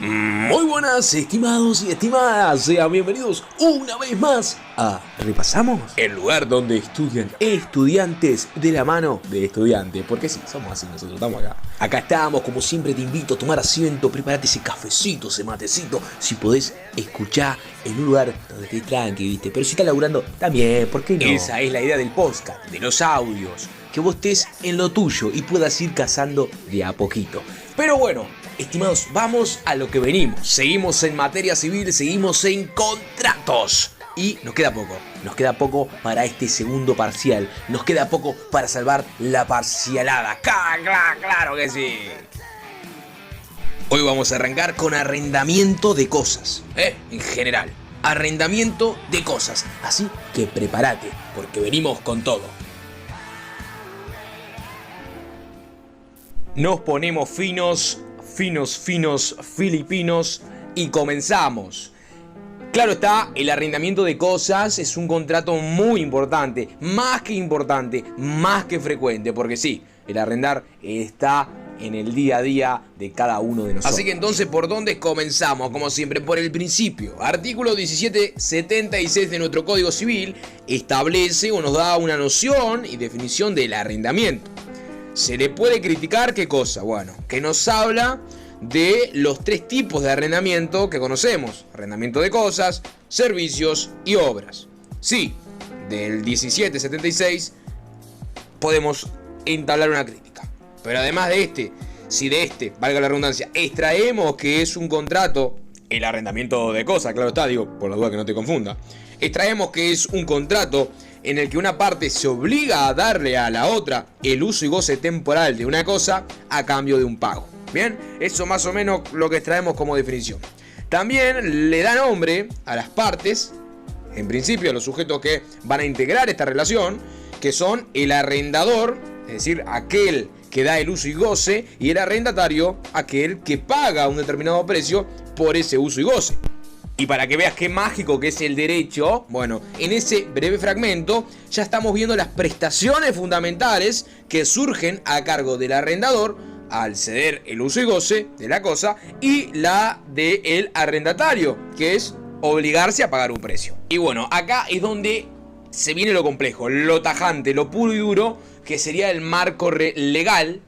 Muy buenas, estimados y estimadas, sean bienvenidos una vez más a Repasamos, el lugar donde estudian estudiantes de la mano de estudiantes, porque sí, somos así, nosotros estamos acá. Acá estamos, como siempre te invito a tomar asiento, preparate ese cafecito, ese matecito, si podés escuchar en un lugar donde estés tranqui, ¿viste? Pero si estás laburando, también, ¿por qué no? Esa es la idea del podcast, de los audios, que vos estés en lo tuyo y puedas ir cazando de a poquito. Pero bueno, estimados, vamos a lo que venimos. Seguimos en materia civil, seguimos en contratos. Y nos queda poco para este segundo parcial. Nos queda poco para salvar la parcialada. ¡Claro que sí! Hoy vamos a arrancar con arrendamiento de cosas, en general. Arrendamiento de cosas. Así que prepárate, porque venimos con todo. Nos ponemos finos, filipinos y comenzamos. Claro está, el arrendamiento de cosas es un contrato muy importante, más que frecuente, porque sí, el arrendar está en el día a día de cada uno de nosotros. Así que entonces, ¿por dónde comenzamos? Como siempre, por el principio. Artículo 1776 de nuestro Código Civil establece o nos da una noción y definición del arrendamiento. ¿Se le puede criticar qué cosa? Bueno, que nos habla de los tres tipos de arrendamiento que conocemos: arrendamiento de cosas, servicios y obras. Sí, del 1776 podemos entablar una crítica. Pero además de si de valga la redundancia, extraemos que es un contrato, el arrendamiento de cosas, claro está, digo, por la duda que no te confunda, extraemos que es un contrato en el que una parte se obliga a darle a la otra el uso y goce temporal de una cosa a cambio de un pago. Bien, eso más o menos lo que extraemos como definición. También le da nombre a las partes, en principio a los sujetos que van a integrar esta relación, que son el arrendador, es decir, aquel que da el uso y goce, y el arrendatario, aquel que paga un determinado precio por ese uso y goce. Y para que veas qué mágico que es el derecho, bueno, en ese breve fragmento ya estamos viendo las prestaciones fundamentales que surgen a cargo del arrendador al ceder el uso y goce de la cosa, y la del arrendatario, que es obligarse a pagar un precio. Y bueno, acá es donde se viene lo complejo, lo tajante, lo puro y duro, que sería el marco legal,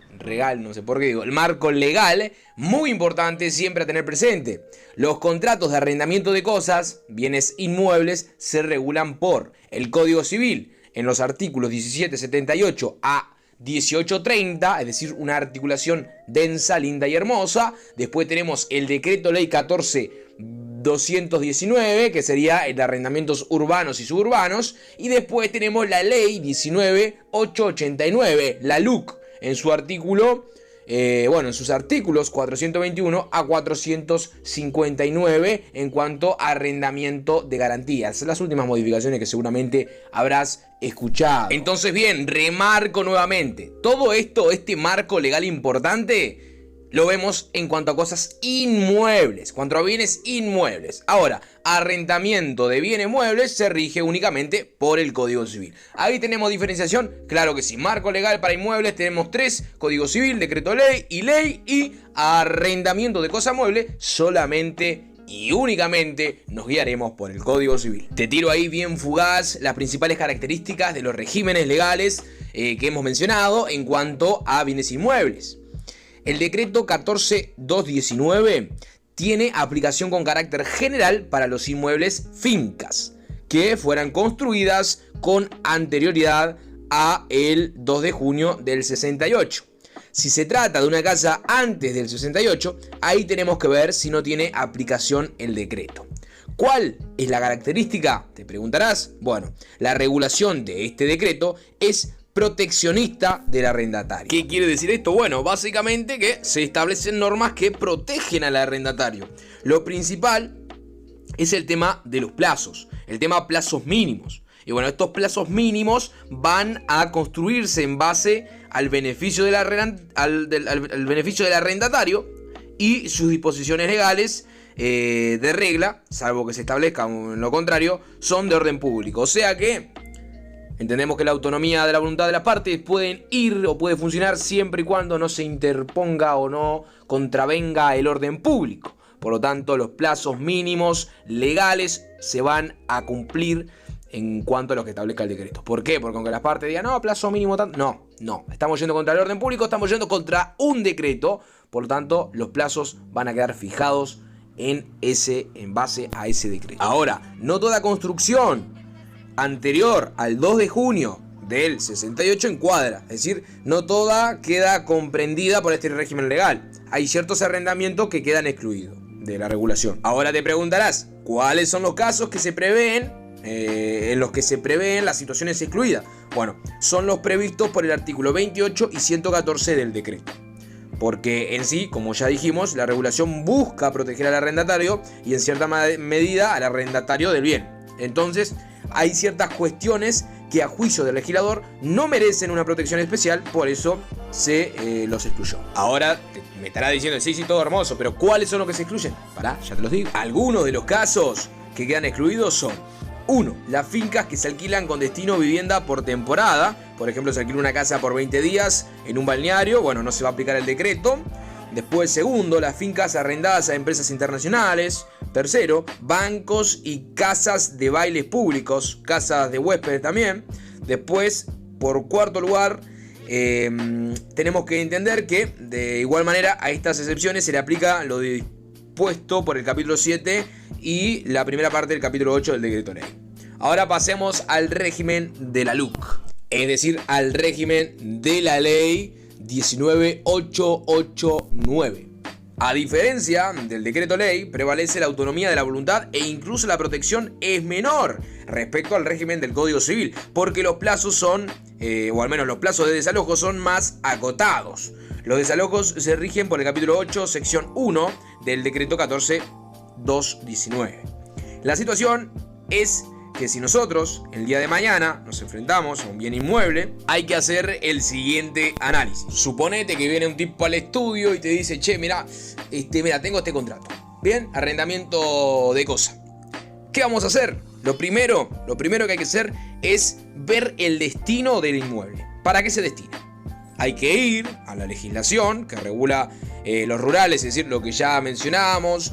no sé por qué digo, el marco legal, muy importante siempre a tener presente. Los contratos de arrendamiento de cosas, bienes inmuebles, se regulan por el Código Civil en los artículos 1778 a 1830, es decir, una articulación densa, linda y hermosa. Después tenemos el Decreto Ley 14.219, que sería el de arrendamientos urbanos y suburbanos. Y después tenemos la Ley 19.889, la LUC, en su artículo, en sus artículos 421 a 459 en cuanto a arrendamiento de garantías. Las últimas modificaciones que seguramente habrás escuchado. Entonces, bien, remarco nuevamente, todo esto, este marco legal importante, lo vemos en cuanto a cosas inmuebles, cuanto a bienes inmuebles. Ahora, arrendamiento de bienes muebles se rige únicamente por el Código Civil. Ahí tenemos diferenciación, claro que sí. Marco legal para inmuebles tenemos tres: Código Civil, Decreto Ley, y arrendamiento de cosa mueble solamente y únicamente nos guiaremos por el Código Civil. Te tiro ahí bien fugaz las principales características de los regímenes legales que hemos mencionado en cuanto a bienes inmuebles. El decreto 14.219 tiene aplicación con carácter general para los inmuebles fincas que fueran construidas con anterioridad a el 2 de junio del 68. Si se trata de una casa antes del 68, ahí tenemos que ver si no tiene aplicación el decreto. ¿Cuál es la característica? Te preguntarás. Bueno, la regulación de este decreto es proteccionista del arrendatario. ¿Qué quiere decir esto? Bueno, básicamente que se establecen normas que protegen al arrendatario. Lo principal es el tema de los plazos, el tema plazos mínimos. Y bueno, estos plazos mínimos van a construirse en base al beneficio del arrendatario y sus disposiciones legales de regla, salvo que se establezca en lo contrario, son de orden público. O sea que entendemos que la autonomía de la voluntad de las partes pueden ir o puede funcionar siempre y cuando no se interponga o no contravenga el orden público. Por lo tanto, los plazos mínimos legales se van a cumplir en cuanto a lo que establezca el decreto. ¿Por qué? Porque aunque las partes digan, no, plazo mínimo tanto, no. Estamos yendo contra el orden público, estamos yendo contra un decreto. Por lo tanto, los plazos van a quedar fijados en base a ese decreto. Ahora, no toda construcción anterior al 2 de junio del 68 encuadra. Es decir, no toda queda comprendida por este régimen legal. Hay ciertos arrendamientos que quedan excluidos de la regulación. Ahora te preguntarás, ¿cuáles son los casos que se prevén? En los que se prevén las situaciones excluidas. Bueno, son los previstos por el artículo 28 y 114 del decreto. Porque en sí, como ya dijimos, la regulación busca proteger al arrendatario y en cierta medida al arrendatario del bien. Entonces, hay ciertas cuestiones que a juicio del legislador no merecen una protección especial, por eso se los excluyó. Ahora me estará diciendo, sí, todo hermoso, pero ¿cuáles son los que se excluyen? Pará, ya te los digo. Algunos de los casos que quedan excluidos son: 1. Las fincas que se alquilan con destino a vivienda por temporada. Por ejemplo, se alquila una casa por 20 días en un balneario. Bueno, no se va a aplicar el decreto. Después, 2. Las fincas arrendadas a empresas internacionales. 3. Bancos y casas de bailes públicos. Casas de huéspedes también. Después, por 4 lugar, tenemos que entender que de igual manera a estas excepciones se le aplica lo dispuesto por el capítulo 7 y la primera parte del capítulo 8 del decreto ley. Ahora pasemos al régimen de la LUC, es decir, al régimen de la ley 19889. A diferencia del decreto ley, prevalece la autonomía de la voluntad e incluso la protección es menor respecto al régimen del Código Civil, porque los plazos son, o al menos los plazos de desalojo son más acotados. Los desalojos se rigen por el capítulo 8, sección 1 del decreto 14219. La situación es que si nosotros el día de mañana nos enfrentamos a un bien inmueble, hay que hacer el siguiente análisis. Suponete que viene un tipo al estudio y te dice, che, mira, tengo este contrato. Bien, arrendamiento de cosa. ¿Qué vamos a hacer? Lo primero que hay que hacer es ver el destino del inmueble. ¿Para qué se destina? Hay que ir a la legislación que regula los rurales, es decir, lo que ya mencionábamos,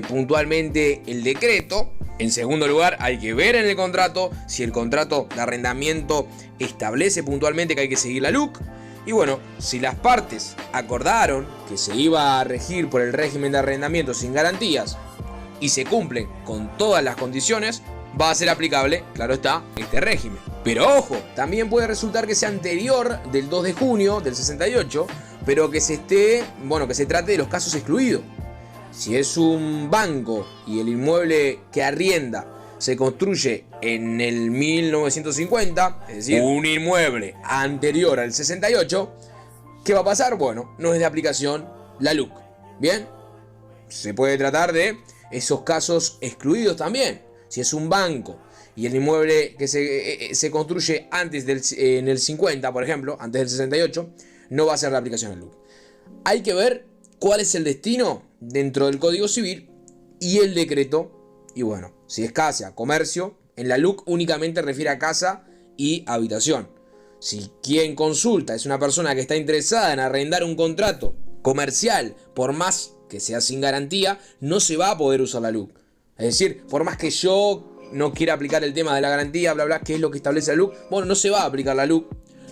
puntualmente el decreto. En segundo lugar, hay que ver en el contrato si el contrato de arrendamiento establece puntualmente que hay que seguir la LUC. Y bueno, si las partes acordaron que se iba a regir por el régimen de arrendamiento sin garantías y se cumplen con todas las condiciones, va a ser aplicable, claro está, este régimen. Pero ojo, también puede resultar que sea anterior del 2 de junio del 68, pero que se trate de los casos excluidos. Si es un banco y el inmueble que arrienda se construye en el 1950, es decir, un inmueble anterior al 68, ¿qué va a pasar? Bueno, no es de aplicación la LUC. Bien, se puede tratar de esos casos excluidos también. Si es un banco y el inmueble que se construye en el 50, por ejemplo, antes del 68, no va a ser de aplicación la LUC. Hay que ver cuál es el destino dentro del Código Civil y el decreto. Y bueno, si es casa, comercio, en la LUC únicamente refiere a casa y habitación. Si quien consulta es una persona que está interesada en arrendar un contrato comercial, por más que sea sin garantía, no se va a poder usar la LUC. Es decir, por más que yo no quiera aplicar el tema de la garantía, bla bla, que es lo que establece la LUC, bueno, no se va a aplicar la LUC.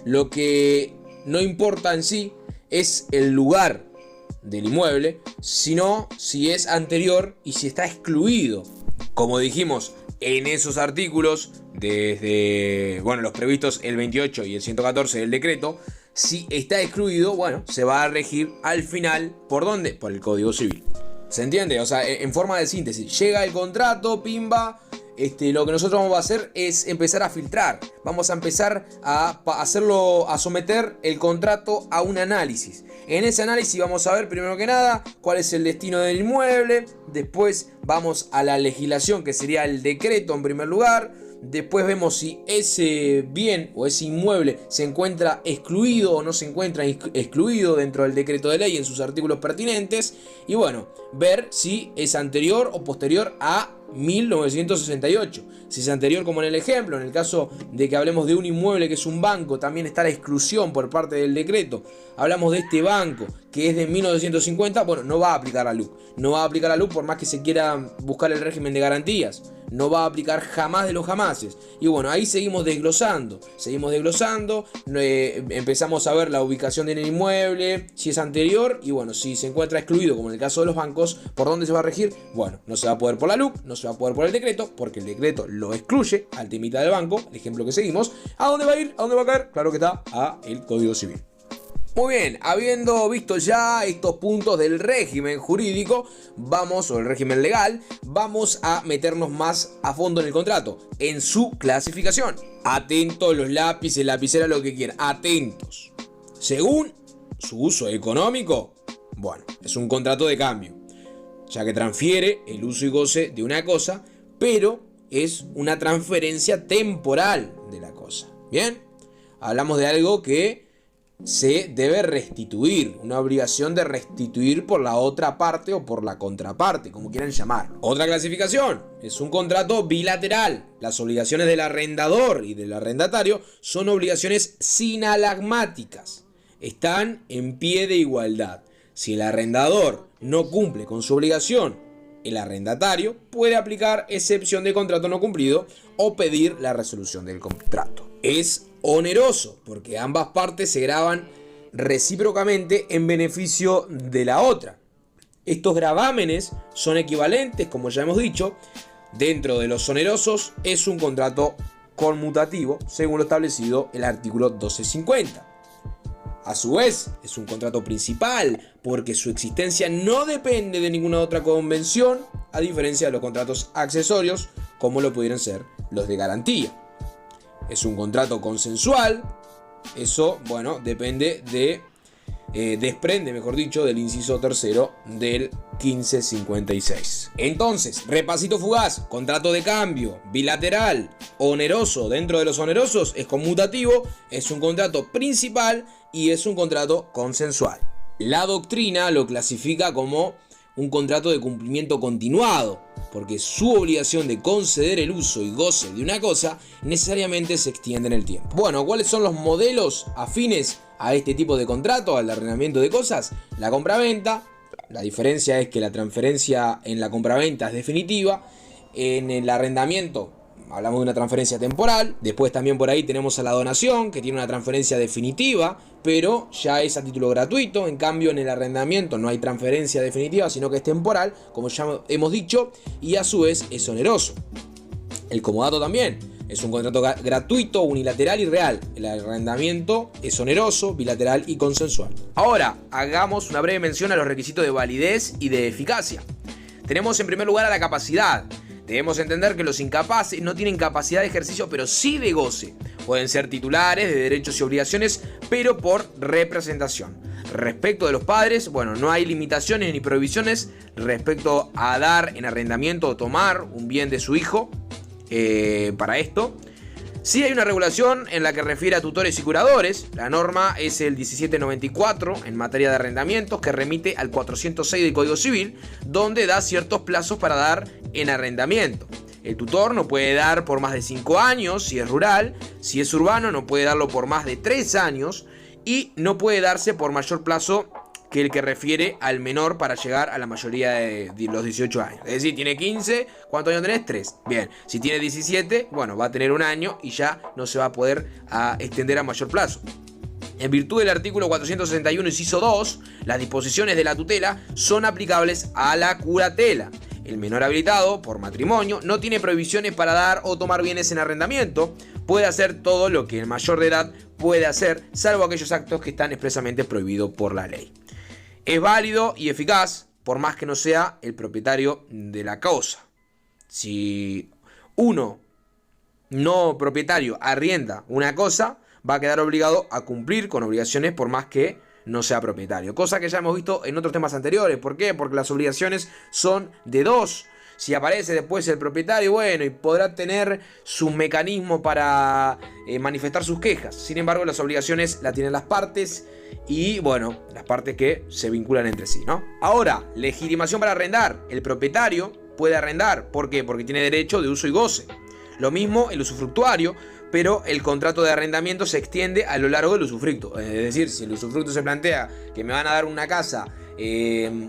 Lo que no importa en sí es el lugar del inmueble, sino si es anterior y si está excluido. Como dijimos en esos artículos, desde los previstos el 28 y el 114 del decreto, si está excluido, bueno, se va a regir al final, ¿por dónde? Por el Código Civil. ¿Se entiende? O sea, en forma de síntesis, llega el contrato, pimba. Lo que nosotros vamos a hacer es empezar a filtrar. Vamos a empezar a someter el contrato a un análisis. En ese análisis vamos a ver primero que nada cuál es el destino del inmueble. Después vamos a la legislación, que sería el decreto en primer lugar. Después vemos si ese bien o ese inmueble se encuentra excluido o no se encuentra excluido dentro del decreto de ley en sus artículos pertinentes. Y bueno, ver si es anterior o posterior a 1968. Si es anterior, como en el ejemplo, en el caso de que hablemos de un inmueble que es un banco, también está la exclusión por parte del decreto. Hablamos de este banco que es de 1950, bueno, no va a aplicar la LUC. No va a aplicar la LUC por más que se quiera buscar el régimen de garantías. No va a aplicar jamás de los jamases. Y bueno, ahí seguimos desglosando. Empezamos a ver la ubicación del inmueble, si es anterior, y bueno, si se encuentra excluido, como en el caso de los bancos, ¿por dónde se va a regir? Bueno, no se va a poder por la LUC, no se va a poder por el decreto, porque el decreto lo excluye al temita del banco, el ejemplo que seguimos. ¿A dónde va a ir? ¿A dónde va a caer? Claro que está, a el Código Civil. Muy bien, habiendo visto ya estos puntos del régimen jurídico, o el régimen legal, vamos a meternos más a fondo en el contrato, en su clasificación. Atentos los lápices, lapicera, lo que quieran, atentos. Según su uso económico, bueno, es un contrato de cambio, ya que transfiere el uso y goce de una cosa, pero es una transferencia temporal de la cosa. Bien, hablamos de algo que se debe restituir, una obligación de restituir por la otra parte o por la contraparte, como quieran llamar. Otra clasificación es un contrato bilateral. Las obligaciones del arrendador y del arrendatario son obligaciones sinalagmáticas, están en pie de igualdad. Si el arrendador no cumple con su obligación, el arrendatario puede aplicar excepción de contrato no cumplido o pedir la resolución del contrato. Es oneroso porque ambas partes se gravan recíprocamente en beneficio de la otra. Estos gravámenes son equivalentes, como ya hemos dicho. Dentro de los onerosos es un contrato conmutativo, según lo establecido el artículo 1250. A su vez, es un contrato principal porque su existencia no depende de ninguna otra convención, a diferencia de los contratos accesorios, como lo pudieran ser los de garantía. Es un contrato consensual, eso, bueno, desprende, mejor dicho, del inciso tercero del 1556. Entonces, repasito fugaz: contrato de cambio, bilateral, oneroso. Dentro de los onerosos es conmutativo, es un contrato principal y es un contrato consensual. La doctrina lo clasifica como un contrato de cumplimiento continuado, porque su obligación de conceder el uso y goce de una cosa necesariamente se extiende en el tiempo. Bueno, ¿cuáles son los modelos afines a este tipo de contrato, al arrendamiento de cosas? La compraventa. La diferencia es que la transferencia en la compraventa es definitiva. En el arrendamiento hablamos de una transferencia temporal. Después también por ahí tenemos a la donación, que tiene una transferencia definitiva, pero ya es a título gratuito. En cambio, en el arrendamiento no hay transferencia definitiva, sino que es temporal, como ya hemos dicho, y a su vez es oneroso. El comodato también es un contrato gratuito, unilateral y real. El arrendamiento es oneroso, bilateral y consensual. Ahora, hagamos una breve mención a los requisitos de validez y de eficacia. Tenemos en primer lugar a la capacidad. Debemos entender que los incapaces no tienen capacidad de ejercicio, pero sí de goce. Pueden ser titulares de derechos y obligaciones, pero por representación. Respecto de los padres, bueno, no hay limitaciones ni prohibiciones respecto a dar en arrendamiento o tomar un bien de su hijo para esto. Sí hay una regulación en la que refiere a tutores y curadores. La norma es el 1794 en materia de arrendamientos, que remite al 406 del Código Civil, donde da ciertos plazos para dar en arrendamiento. El tutor no puede dar por más de 5 años si es rural. Si es urbano no puede darlo por más de 3 años y no puede darse por mayor plazo que el que refiere al menor para llegar a la mayoría de los 18 años. Es decir, tiene 15, ¿cuántos años tenés? 3. Bien, si tiene 17, bueno, va a tener un año y ya no se va a poder extender a mayor plazo. En virtud del artículo 461, inciso 2, las disposiciones de la tutela son aplicables a la curatela. El menor habilitado por matrimonio no tiene prohibiciones para dar o tomar bienes en arrendamiento. Puede hacer todo lo que el mayor de edad puede hacer, salvo aquellos actos que están expresamente prohibidos por la ley. Es válido y eficaz, por más que no sea el propietario de la cosa. Si uno no propietario arrienda una cosa, va a quedar obligado a cumplir con obligaciones por más que no sea propietario. Cosa que ya hemos visto en otros temas anteriores. ¿Por qué? Porque las obligaciones son de dos. Si aparece después el propietario, bueno, y podrá tener su mecanismo para manifestar sus quejas. Sin embargo, las obligaciones las tienen las partes y, bueno, las partes que se vinculan entre sí, ¿no? Ahora, legitimación para arrendar. El propietario puede arrendar. ¿Por qué? Porque tiene derecho de uso y goce. Lo mismo el usufructuario, pero el contrato de arrendamiento se extiende a lo largo del usufructo. Es decir, si el usufructo se plantea que me van a dar una casa,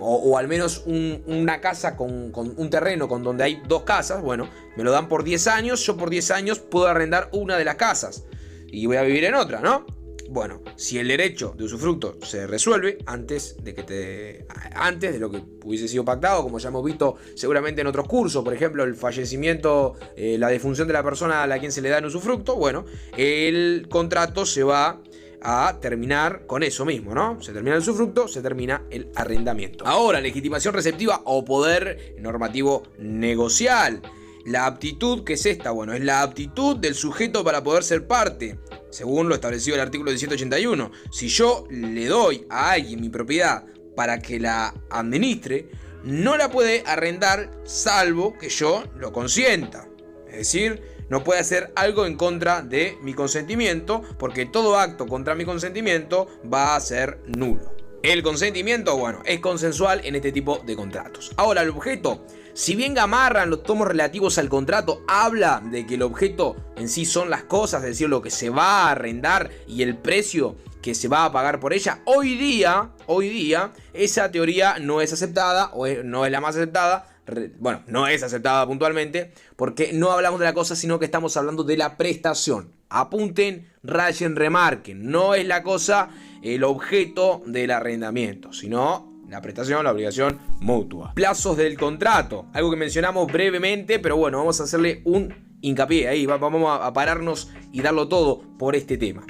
o al menos una casa con un terreno con donde hay 2 casas, bueno, me lo dan por 10 años, yo por 10 años puedo arrendar una de las casas y voy a vivir en otra, ¿no? Bueno, si el derecho de usufructo se resuelve antes de lo que hubiese sido pactado, como ya hemos visto seguramente en otros cursos, por ejemplo, el fallecimiento, la defunción de la persona a la quien se le da en usufructo, bueno, el contrato se va a terminar con eso mismo, ¿no? Se termina el usufructo, se termina el arrendamiento. Ahora, legitimación receptiva o poder normativo negocial. La aptitud, ¿qué es esta? Bueno, es la aptitud del sujeto para poder ser parte, según lo establecido el artículo 181. Si yo le doy a alguien mi propiedad para que la administre, no la puede arrendar salvo que yo lo consienta. Es decir, no puede hacer algo en contra de mi consentimiento, porque todo acto contra mi consentimiento va a ser nulo. El consentimiento, bueno, es consensual en este tipo de contratos. Ahora, el objeto, si bien Gamarra en los tomos relativos al contrato habla de que el objeto en sí son las cosas, es decir, lo que se va a arrendar y el precio que se va a pagar por ella, hoy día, esa teoría no es aceptada, o no es la más aceptada. Bueno, no es aceptada puntualmente, porque no hablamos de la cosa, sino que estamos hablando de la prestación. Apunten, rayen, remarquen. No es la cosa el objeto del arrendamiento, sino la prestación, la obligación mutua. Plazos del contrato, algo que mencionamos brevemente, pero bueno, vamos a hacerle un hincapié ahí. Vamos a pararnos y darlo todo por este tema.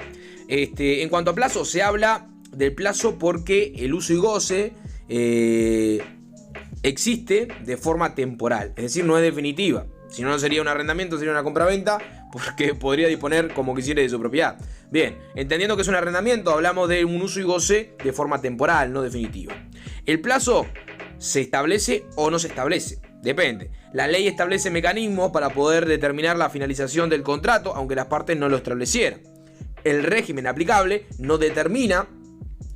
En cuanto a plazo, se habla del plazo porque el uso y goce existe de forma temporal, es decir, no es definitiva. Si no, no sería un arrendamiento, sería una compraventa, porque podría disponer como quisiera de su propiedad. Bien, entendiendo que es un arrendamiento, hablamos de un uso y goce de forma temporal, no definitiva. El plazo se establece o no se establece, depende. La ley establece mecanismos para poder determinar la finalización del contrato, aunque las partes no lo establecieran. El régimen aplicable no determina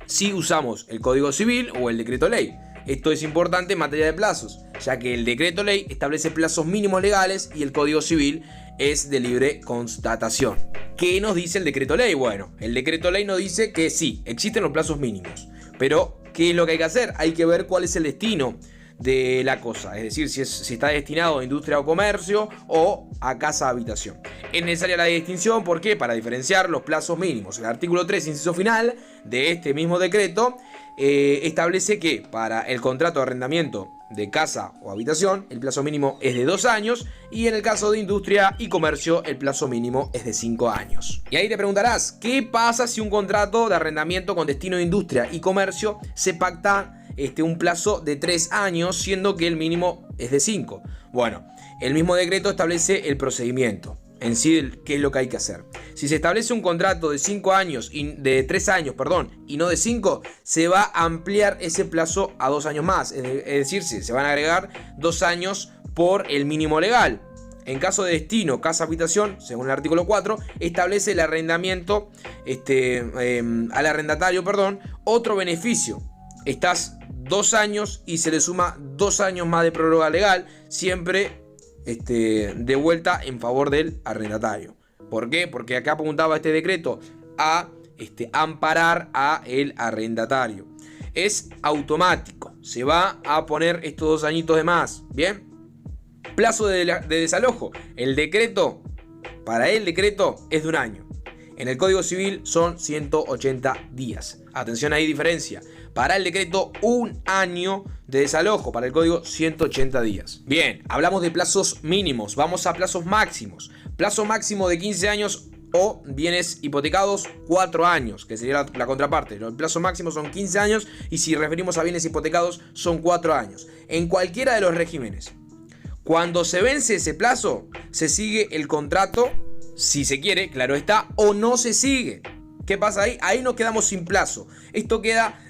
si usamos el Código Civil o el Decreto Ley. Esto es importante en materia de plazos, ya que el Decreto Ley establece plazos mínimos legales y el Código Civil es de libre constatación. ¿Qué nos dice el Decreto Ley? Bueno, el Decreto Ley nos dice que sí, existen los plazos mínimos, pero ¿qué es lo que hay que hacer? Hay que ver cuál es el destino de la cosa, es decir, si está destinado a industria o comercio o a casa habitación. Es necesaria la distinción, ¿por qué? Para diferenciar los plazos mínimos. El artículo 3, inciso final de este mismo decreto, establece que para el contrato de arrendamiento de casa o habitación el plazo mínimo es de 2 años y en el caso de industria y comercio el plazo mínimo es de 5 años. Y ahí te preguntarás, ¿qué pasa si un contrato de arrendamiento con destino de industria y comercio se pacta un plazo de 3 años, siendo que el mínimo es de 5? Bueno, el mismo decreto establece el procedimiento en sí, qué es lo que hay que hacer. Si se establece un contrato de 5 años, de 3 años, y no de 5, se va a ampliar ese plazo a 2 años más. Es decir, se van a agregar 2 años por el mínimo legal. En caso de destino, casa, habitación, según el artículo 4, establece el arrendamiento, al arrendatario, otro beneficio. Estás 2 años y se le suma 2 años más de prórroga legal, siempre de vuelta en favor del arrendatario. ¿Por qué? Porque acá apuntaba este decreto a amparar a el arrendatario. Es automático, se va a poner estos 2 añitos de más. Bien, plazo de desalojo. Para el decreto es de 1 año. En el Código Civil son 180 días. Atención, ahí diferencia. Para el decreto 1 año de desalojo, para el código 180 días. Bien, hablamos de plazos mínimos, vamos a plazos máximos. Plazo máximo de 15 años o bienes hipotecados 4 años, que sería la contraparte. El plazo máximo son 15 años y si referimos a bienes hipotecados son 4 años. En cualquiera de los regímenes, cuando se vence ese plazo, se sigue el contrato, si se quiere, claro está, o no se sigue. ¿Qué pasa ahí? Ahí nos quedamos sin plazo. Esto queda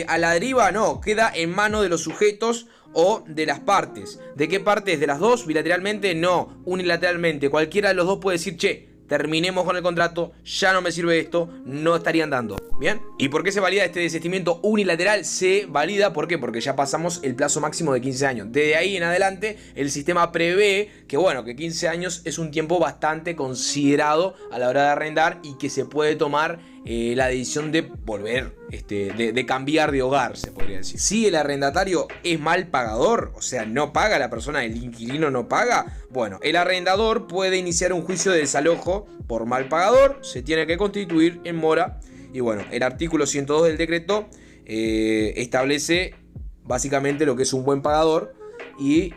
a la deriva, no, queda en manos de los sujetos o de las partes. ¿De qué partes? ¿De las dos? ¿Bilateralmente? No, unilateralmente. Cualquiera de los dos puede decir, che, terminemos con el contrato, ya no me sirve esto, no estarían dando. ¿Bien? ¿Y por qué se valida este desistimiento unilateral? Se valida, ¿por qué? Porque ya pasamos el plazo máximo de 15 años. Desde ahí en adelante, el sistema prevé que, bueno, que 15 años es un tiempo bastante considerado a la hora de arrendar y que se puede tomar la decisión de volver, de cambiar de hogar, se podría decir. Si el arrendatario es mal pagador, o sea, no paga la persona, el inquilino no paga, bueno, el arrendador puede iniciar un juicio de desalojo por mal pagador, se tiene que constituir en mora. Y bueno, el artículo 102 del decreto establece básicamente lo que es un buen pagador y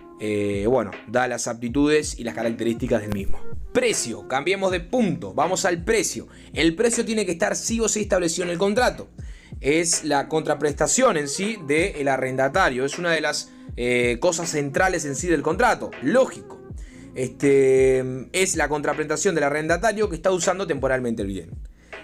bueno, da las aptitudes y las características del mismo. Precio, cambiemos de punto, vamos al precio. El precio tiene que estar sí o sí establecido en el contrato. Es la contraprestación en sí del arrendatario, es una de las cosas centrales en sí del contrato, lógico. Es la contraprestación del arrendatario que está usando temporalmente el bien.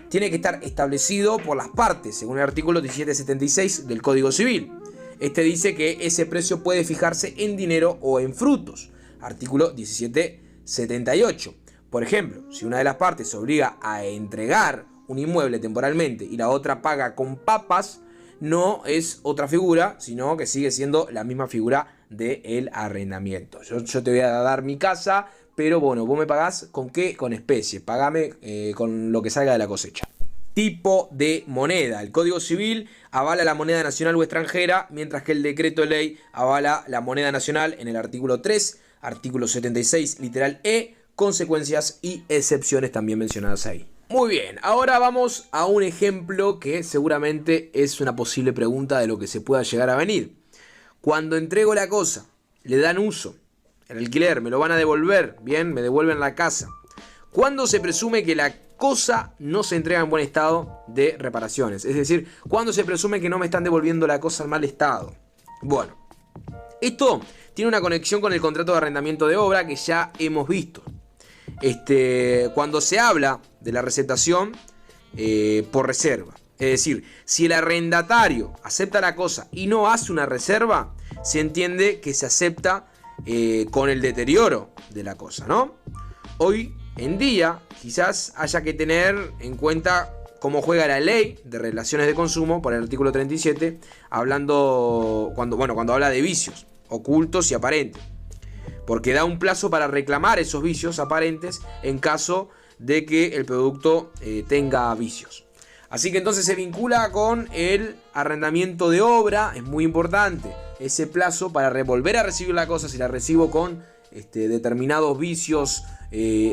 Tiene que estar establecido por las partes, según el artículo 1776 del Código Civil. Dice que ese precio puede fijarse en dinero o en frutos. Artículo 1778. Por ejemplo, si una de las partes se obliga a entregar un inmueble temporalmente y la otra paga con papas, no es otra figura, sino que sigue siendo la misma figura del arrendamiento. Yo te voy a dar mi casa, pero bueno, vos me pagás ¿con qué? Con especie. Pagame con lo que salga de la cosecha. Tipo de moneda. El Código Civil avala la moneda nacional o extranjera, mientras que el decreto de ley avala la moneda nacional en el artículo 3, artículo 76, literal E, consecuencias y excepciones también mencionadas ahí. Muy bien, ahora vamos a un ejemplo que seguramente es una posible pregunta de lo que se pueda llegar a venir. Cuando entrego la cosa, le dan uso, el alquiler, me lo van a devolver, bien, me devuelven la casa. ¿Cuándo se presume que la cosa no se entrega en buen estado de reparaciones? Es decir, ¿cuándo se presume que no me están devolviendo la cosa en mal estado? Bueno, esto tiene una conexión con el contrato de arrendamiento de obra que ya hemos visto. Cuando se habla de la receptación por reserva, es decir, si el arrendatario acepta la cosa y no hace una reserva, se entiende que se acepta con el deterioro de la cosa, ¿no? Hoy en día quizás haya que tener en cuenta cómo juega la ley de relaciones de consumo por el artículo 37, hablando cuando habla de vicios ocultos y aparentes, porque da un plazo para reclamar esos vicios aparentes en caso de que el producto tenga vicios. Así que entonces se vincula con el arrendamiento de obra, es muy importante ese plazo para volver a recibir la cosa. Si la recibo con determinados vicios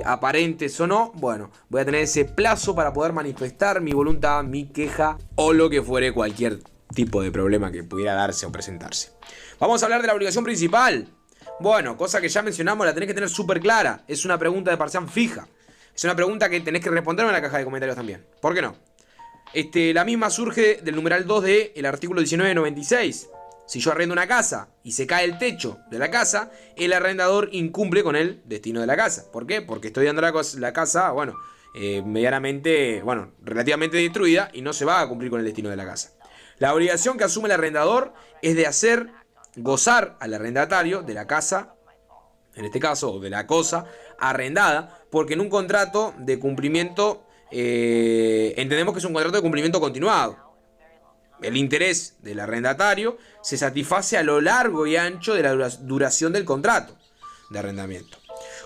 aparentes o no, bueno, voy a tener ese plazo para poder manifestar mi voluntad, mi queja o lo que fuere, cualquier tipo de problema que pudiera darse o presentarse. Vamos a hablar de la obligación principal. Bueno, cosa que ya mencionamos, la tenés que tener súper clara. Es una pregunta de parcial fija. Es una pregunta que tenés que responderme en la caja de comentarios también. ¿Por qué no? La misma surge del numeral 2 del artículo 1996. Si yo arrendo una casa y se cae el techo de la casa, el arrendador incumple con el destino de la casa. ¿Por qué? Porque estoy dando la casa, relativamente destruida y no se va a cumplir con el destino de la casa. La obligación que asume el arrendador es de hacer gozar al arrendatario de la casa, en este caso, o de la cosa arrendada, porque en un contrato de cumplimiento entendemos que es un contrato de cumplimiento continuado. El interés del arrendatario se satisface a lo largo y ancho de la duración del contrato de arrendamiento.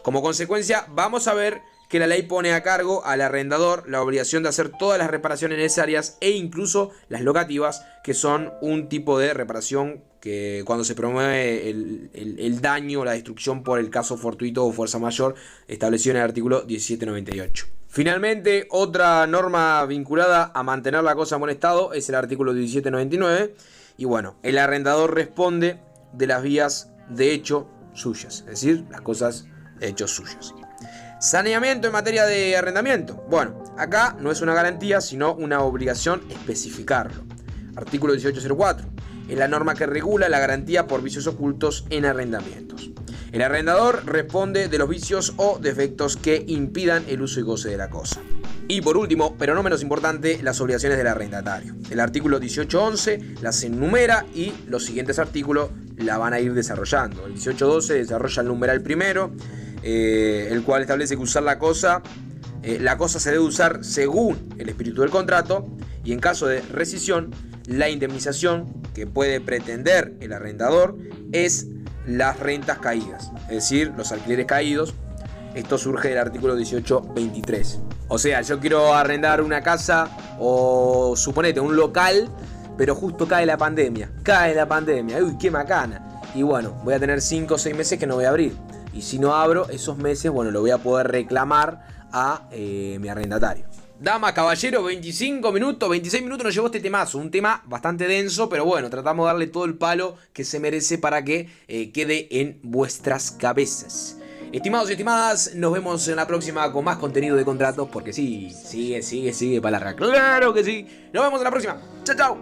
Como consecuencia, vamos a ver que la ley pone a cargo al arrendador la obligación de hacer todas las reparaciones necesarias e incluso las locativas, que son un tipo de reparación que cuando se promueve el daño o la destrucción por el caso fortuito o fuerza mayor establecido en el artículo 1798. Finalmente, otra norma vinculada a mantener la cosa en buen estado es el artículo 1799. Y bueno, el arrendador responde de las vías de hecho suyas, es decir, las cosas de hecho suyas. Saneamiento en materia de arrendamiento. Bueno, acá no es una garantía, sino una obligación especificarlo. Artículo 1804. Es la norma que regula la garantía por vicios ocultos en arrendamientos. El arrendador responde de los vicios o defectos que impidan el uso y goce de la cosa. Y por último, pero no menos importante, las obligaciones del arrendatario. El artículo 1811 las enumera y los siguientes artículos la van a ir desarrollando. El 1812 desarrolla el numeral primero, el cual establece que usar la cosa la cosa se debe usar según el espíritu del contrato, y en caso de rescisión, la indemnización que puede pretender el arrendador es las rentas caídas, es decir, los alquileres caídos. Esto surge del artículo 1823. O sea, yo quiero arrendar una casa o suponete un local, pero justo cae la pandemia. Uy, qué macana. Y bueno, voy a tener 5 o 6 meses que no voy a abrir. Y si no abro, esos meses, bueno, lo voy a poder reclamar a mi arrendatario. Dama, caballero, 25 minutos, 26 minutos nos llevó este temazo. Un tema bastante denso, pero bueno, tratamos de darle todo el palo que se merece para que quede en vuestras cabezas. Estimados y estimadas, nos vemos en la próxima con más contenido de contratos, porque sí, sigue para larga. ¡Claro que sí! Nos vemos en la próxima. ¡Chao, chao!